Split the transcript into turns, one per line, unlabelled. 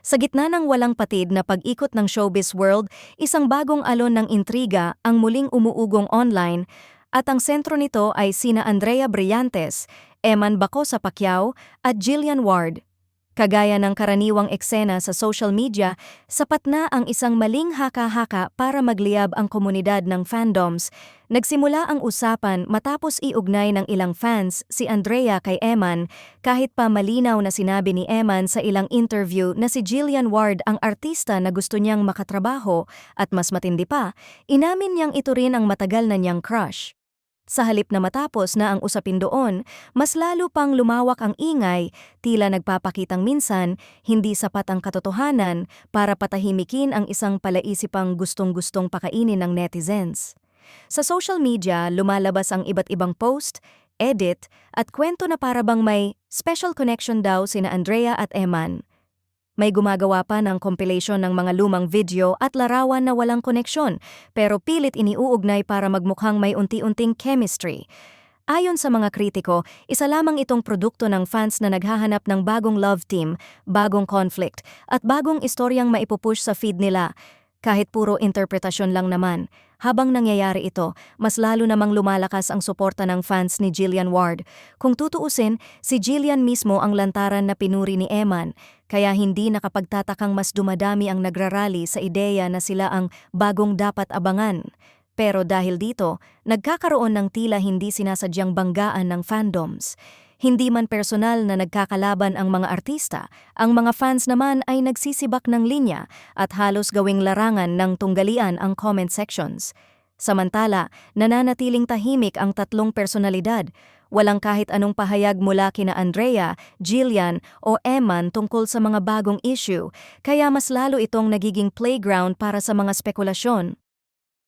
Sa gitna ng walang patid na pag-ikot ng showbiz world, isang bagong alon ng intriga ang muling umuugong online at ang sentro nito ay sina Andrea Brillantes, Eman Bacosa Pacquiao at Jillian Ward. Kagaya ng karaniwang eksena sa social media, sapat na ang isang maling haka-haka para magliyab ang komunidad ng fandoms. Nagsimula ang usapan matapos iugnay ng ilang fans si Andrea kay Eman, kahit pa malinaw na sinabi ni Eman sa ilang interview na si Jillian Ward ang artista na gusto niyang makatrabaho at mas matindi pa, inamin niyang ito rin ang matagal na niyang crush. Sa halip na matapos na ang usapin doon, mas lalo pang lumawak ang ingay, tila nagpapakitang minsan hindi sapat ang katotohanan para patahimikin ang isang palaisipang gustong-gustong pakainin ng netizens. Sa social media, lumalabas ang iba't ibang post, edit, at kwento na para bang may special connection daw sina Andrea at Eman. May gumagawa pa ng compilation ng mga lumang video at larawan na walang koneksyon, pero pilit iniuugnay para magmukhang may unti-unting chemistry. Ayon sa mga kritiko, isa lamang itong produkto ng fans na naghahanap ng bagong love team, bagong conflict, at bagong istoryang maipupush sa feed nila. Kahit puro interpretasyon lang naman, habang nangyayari ito, mas lalo namang lumalakas ang suporta ng fans ni Jillian Ward. Kung tutuusin, si Jillian mismo ang lantaran na pinuri ni Eman, kaya hindi nakapagtatakang mas dumadami ang nagrarally sa ideya na sila ang bagong dapat abangan. Pero dahil dito, nagkakaroon ng tila hindi sinasadyang banggaan ng fandoms. Hindi man personal na nagkakalaban ang mga artista, ang mga fans naman ay nagsisibak ng linya at halos gawing larangan ng tunggalian ang comment sections. Samantala, nananatiling tahimik ang tatlong personalidad. Walang kahit anong pahayag mula kina Andrea, Jillian o Eman tungkol sa mga bagong issue, kaya mas lalo itong nagiging playground para sa mga spekulasyon.